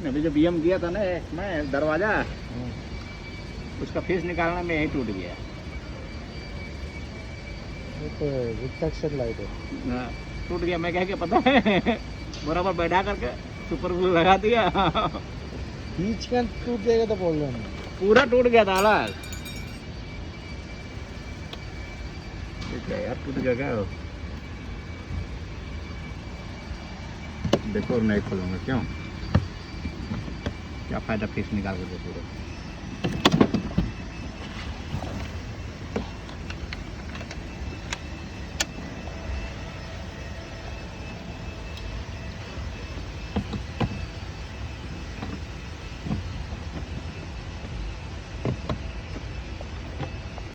अभी जो बीएम किया था ना मैं दरवाजा, उसका फेस निकालना में यही टूट गया। ये तो वित्ताक्षर लाइट है। हाँ, टूट गया। मैं क्या पता है बराबर बैठा करके सुपर ग्लू लगा दिया बीच का टूट जाएगा तो बोल रहा पूरा टूट गया था अलग। क्या यार टूट गया क्या? देखो नहीं खोलूंगा क्यों, क्या फायदा फेस निकाल के पूरा।